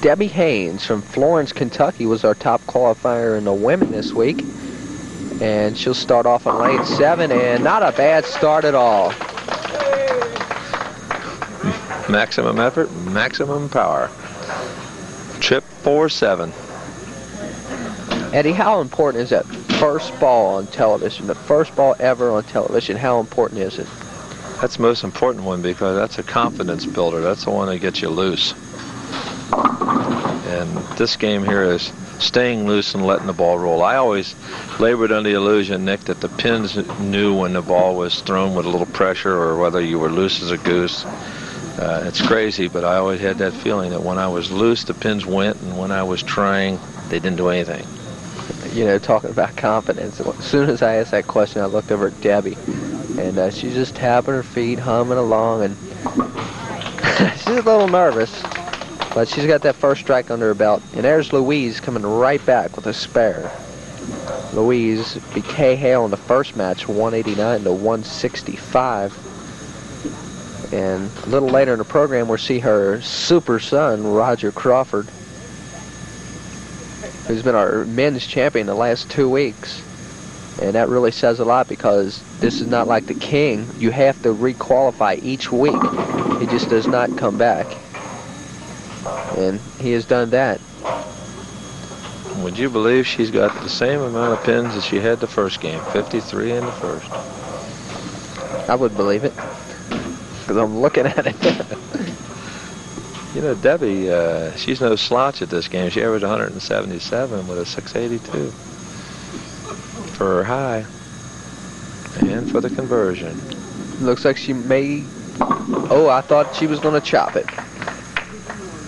Debbie Haynes from Florence, Kentucky was our top qualifier in the women this week. And she'll start off on lane 7, and not a bad start at all. Maximum effort, maximum power. Trip 4-7. Eddie, how important is that first ball on television? The first ball ever on television, how important is it? That's the most important one because that's a confidence builder. That's the one that gets you loose. And this game here is staying loose and letting the ball roll. I always labored under the illusion, Nick, that the pins knew when the ball was thrown with a little pressure or whether you were loose as a goose. It's crazy, but I always had that feeling that when I was loose, the pins went, and when I was trying, they didn't do anything. You know, talking about confidence, as soon as I asked that question, I looked over at Debbie, and she's just tapping her feet, humming along, and she's a little nervous. But she's got that first strike under her belt. And there's Louise coming right back with a spare. Louise beat Kay Hale in the first match, 189 to 165. And a little later in the program, we'll see her super son, Roger Crawford, who's been our men's champion the last 2 weeks. And that really says a lot because this is not like the King. You have to re-qualify each week. He just does not come back. And he has done that. Would you believe she's got the same amount of pins as she had the first game, 53 in the first? I would believe it, because I'm looking at it. You know, Debbie, she's no slouch at this game. She averaged 177 with a 682 for her high and for the conversion. Looks like she may... Oh, I thought she was going to chop it.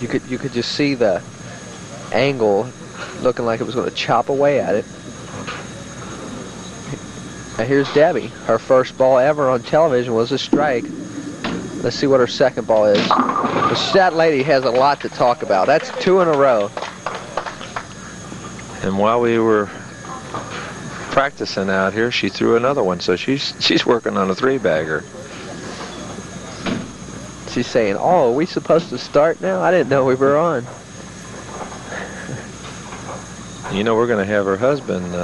You could just see the angle looking like it was going to chop away at it. Now here's Debbie. Her first ball ever on television was a strike. Let's see what her second ball is. That lady has a lot to talk about. That's 2 in a row. And while we were practicing out here, she threw another one. So she's working on a 3-bagger. She's saying, "Oh, are we supposed to start now? I didn't know we were on." You know, we're going to have her husband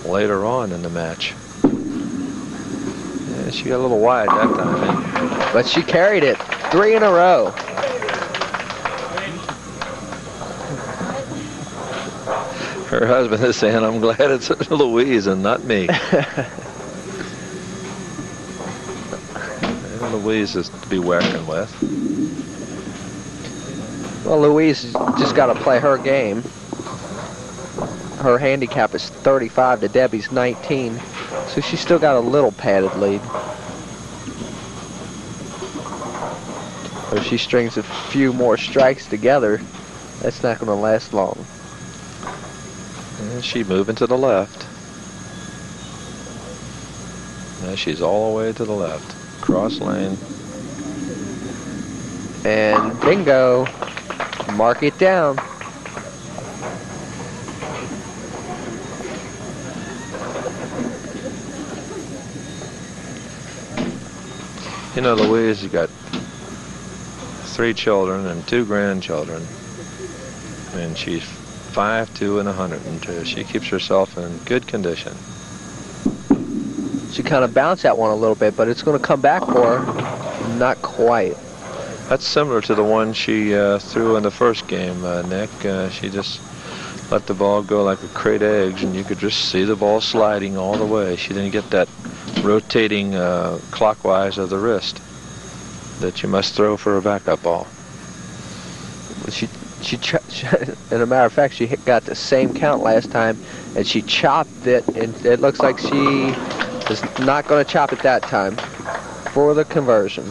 later on in the match. Yeah, she got a little wide that time. Eh? But she carried it. 3 in a row. Her husband is saying, "I'm glad it's Louise and not me." Louise is to be working with. Well, Louise just got to play her game. Her handicap is 35 to Debbie's 19, so she's still got a little padded lead. If she strings a few more strikes together, that's not going to last long. And she's moving to the left. Now she's all the way to the left. Cross lane. And bingo. Mark it down. You know, Louise has got 3 children and 2 grandchildren. And she's 5'2" and 102. She keeps herself in good condition. She kind of bounced that one a little bit, but it's going to come back for her. Not quite. That's similar to the one she threw in the first game, Nick. She just let the ball go like a crate of eggs, and you could just see the ball sliding all the way. She didn't get that rotating clockwise of the wrist that you must throw for a backup ball. And a matter of fact, she got the same count last time, and she chopped it, and it looks like she is not going to chop it that time for the conversion.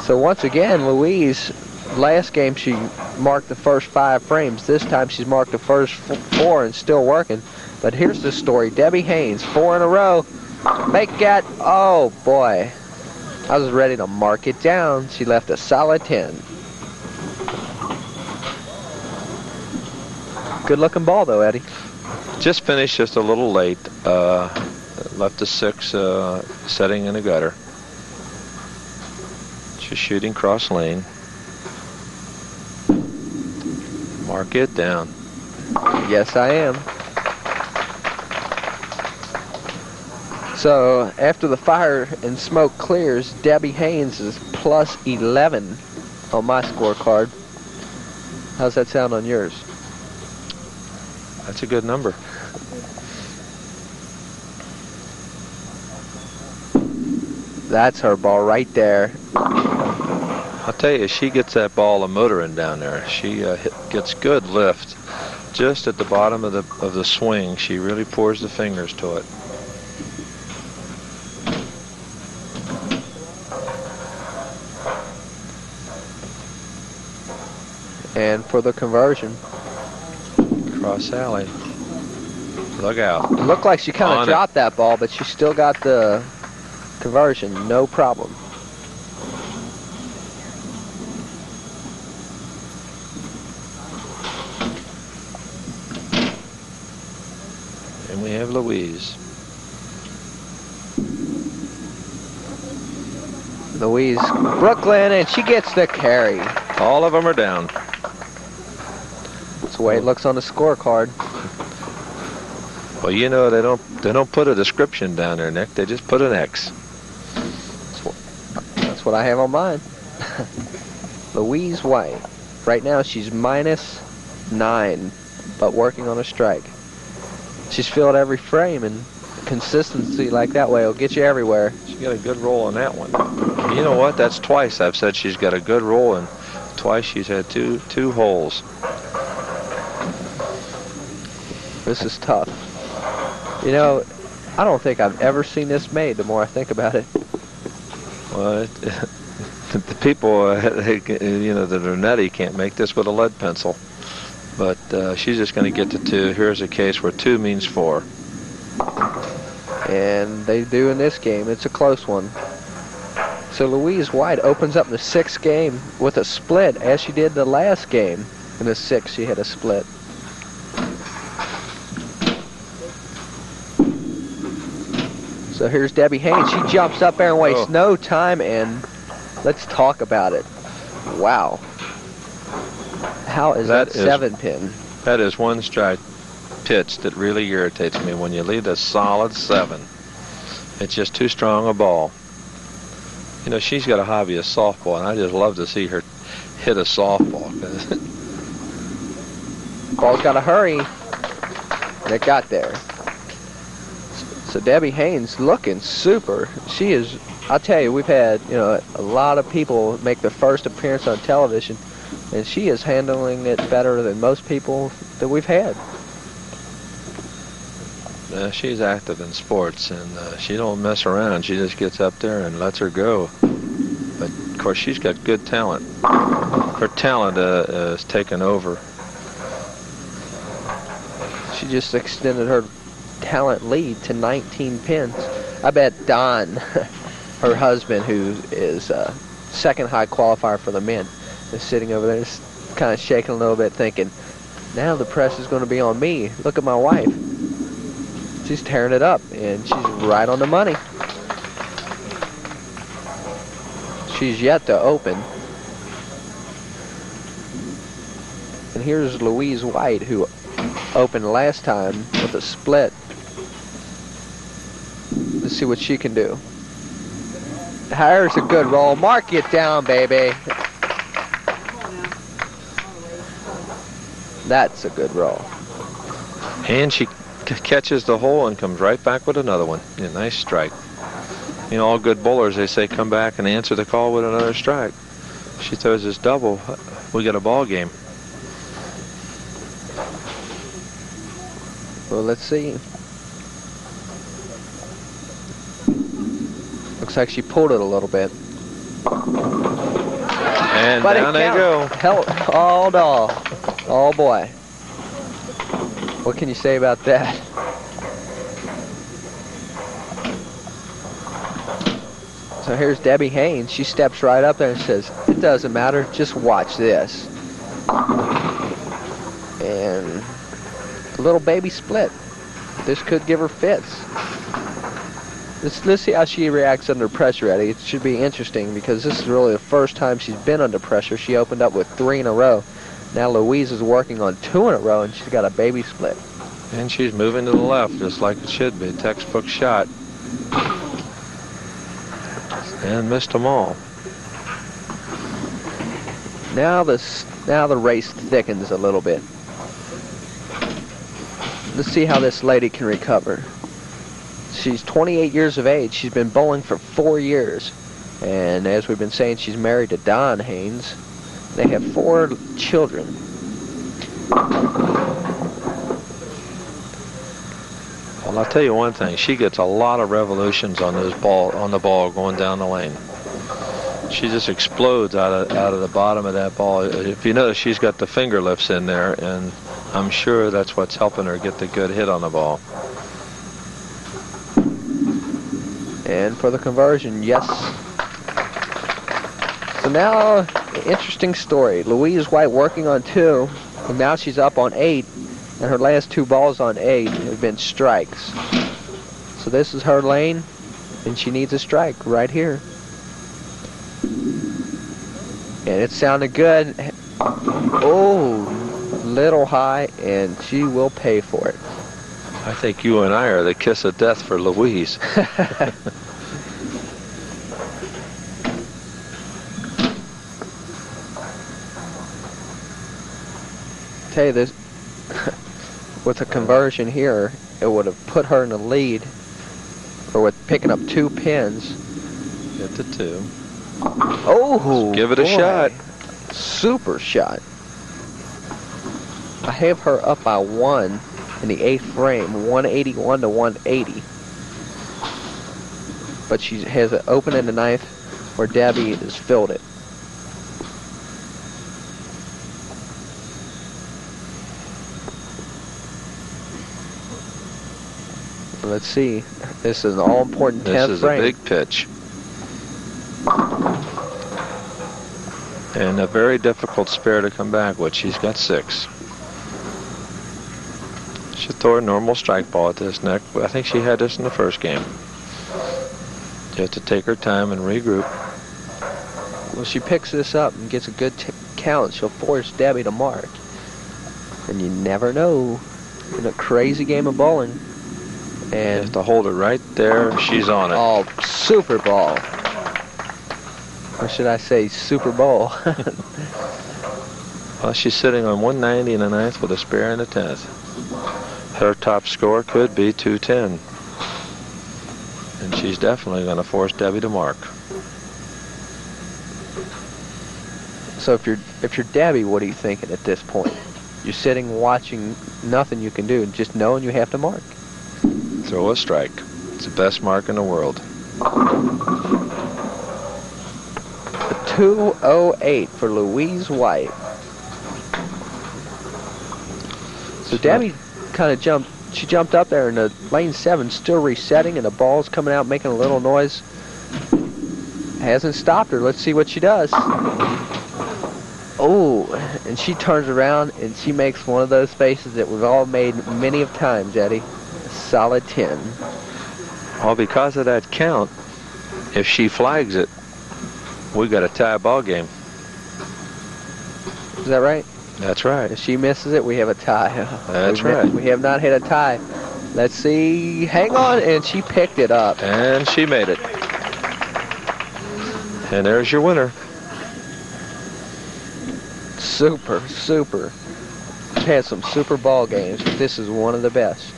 So once again, Louise, last game she marked the first 5 frames. This time she's marked the first 4 and still working. But here's the story. Debbie Haynes, 4 in a row. Make that, oh boy. I was ready to mark it down. She left a solid 10. Good looking ball though, Eddie. Just finished just a little late. Left a 6 setting in the gutter. She's shooting cross lane. Mark it down. Yes, I am. So after the fire and smoke clears, Debbie Haynes is plus 11 on my scorecard. How's that sound on yours? That's a good number. That's her ball right there. I'll tell you, she gets that ball a motoring down there. She gets good lift just at the bottom of the swing. She really pours the fingers to it. And for the conversion, cross alley. Look out. It looked like she kind of dropped that ball, but she still got the conversion, no problem. And we have Louise. Louise, Brooklyn, and she gets the carry. All of them are down. That's the way it looks on the scorecard. Well, you know, they don't put a description down there, Nick. They just put an X. That's what I have on mine. Louise White. Right now she's minus 9, but working on a strike. She's filled every frame, and consistency like that way will get you everywhere. She got a good roll on that one. You know what? That's twice I've said she's got a good roll, and twice she's had two holes. This is tough. You know, I don't think I've ever seen this made, the more I think about it. Well, the people, you know, that are nutty can't make this with a lead pencil. But she's just going to get to 2. Here's a case where 2 means 4. And they do in this game. It's a close one. So Louise White opens up the 6th game with a split, as she did the last game. In the 6th, she had a split. So here's Debbie Haynes. She jumps up there and wastes no time, and let's talk about it. Wow. How is that 7-pin? That is one strike pitch that really irritates me. When you leave a solid 7, it's just too strong a ball. You know, she's got a hobby of softball, and I just love to see her hit a softball. Ball's got to hurry. And it got there. So Debbie Haynes looking super. She is, I'll tell you, we've had, you know, a lot of people make their first appearance on television, and she is handling it better than most people that we've had. She's active in sports, and she don't mess around. She just gets up there and lets her go. But of course, she's got good talent. Her talent is taken over. She just extended her talent lead to 19 pins. I bet Don, her husband, who is second high qualifier for the men, is sitting over there just kind of shaking a little bit, thinking, now the press is going to be on me. Look at my wife. She's tearing it up, and she's right on the money. She's yet to open. And here's Louise White, who opened last time with a split. Let's see what she can do. Here's a good roll. Mark it down, baby. That's a good roll. And she catches the hole and comes right back with another one. Yeah, nice strike. You know, all good bowlers, they say come back and answer the call with another strike. She throws this double, we get a ball game. Well, let's see. Looks like she pulled it a little bit. And but down they go. Oh, no. Oh, boy. What can you say about that? So here's Debbie Haynes. She steps right up there and says, it doesn't matter, just watch this. And a little baby split. This could give her fits. Let's see how she reacts under pressure, Eddie. It should be interesting because this is really the first time she's been under pressure. She opened up with 3 in a row. Now Louise is working on 2 in a row, and she's got a baby split. And she's moving to the left, just like it should be. Textbook shot. And missed them all. Now the race thickens a little bit. Let's see how this lady can recover. She's 28 years of age. She's been bowling for 4 years. And as we've been saying, she's married to Don Haynes. They have 4 children. Well, I'll tell you one thing. She gets a lot of revolutions on the ball going down the lane. She just explodes out of the bottom of that ball. If you notice, she's got the finger lifts in there, and I'm sure that's what's helping her get the good hit on the ball. And for the conversion, yes. So now, interesting story. Louise White working on 2, and now she's up on 8, and her last 2 balls on 8 have been strikes. So this is her lane, and she needs a strike right here. And it sounded good. Oh, little high, and she will pay for it. I think you and I are the kiss of death for Louise. Tell you this, with a conversion here, it would have put her in the lead, or with picking up 2 pins. Get the 2. Oh, let's give it a shot. Super shot. I have her up by 1 in the 8th frame, 181 to 180. But she has it open in the 9th where Debbie has filled it. Let's see. This is an all-important 10th frame. This is a big pitch. And a very difficult spare to come back with. She's got 6. Should throw a normal strike ball at this neck. I think she had this in the first game. She has to take her time and regroup. Well, she picks this up and gets a good count. She'll force Debbie to mark. And you never know in a crazy game of bowling. And you have to hold it right there. She's on it. Oh, super ball. Or should I say Super Bowl? Well, she's sitting on 190 in the 9th with a spare in the 10th. Her top score could be 210. And she's definitely going to force Debbie to mark. So if you're Debbie, what are you thinking at this point? You're sitting watching, nothing you can do, just knowing you have to mark. Throw a strike. It's the best mark in the world. 208 for Louise White. So Debbie kind of jumped up there in the lane 7, still resetting, and the ball's coming out making a little noise. Hasn't stopped her. Let's see what she does. Oh, and she turns around and she makes one of those faces that we've all made many of times, Eddie. Solid 10. Well, because of that count, if she flags it, we got a tie ball game. Is that right? That's right. If she misses it, we have a tie. That's right. We have not hit a tie. Let's see. Hang on, and she picked it up. And she made it. And there's your winner. Super, super. We've had some super ball games, but this is one of the best.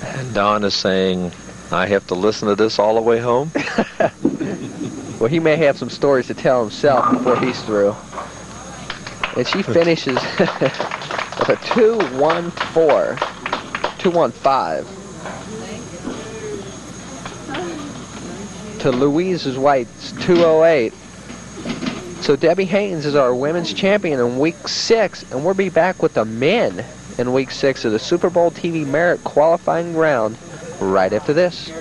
And Don is saying, I have to listen to this all the way home? Well, he may have some stories to tell himself before he's through. And she finishes with a 2-1-4, 2-1-5 to Louise White's 208. So Debbie Haynes is our women's champion in week 6, and we'll be back with the men in week 6 of the Super Bowl TV Merit qualifying round right after this.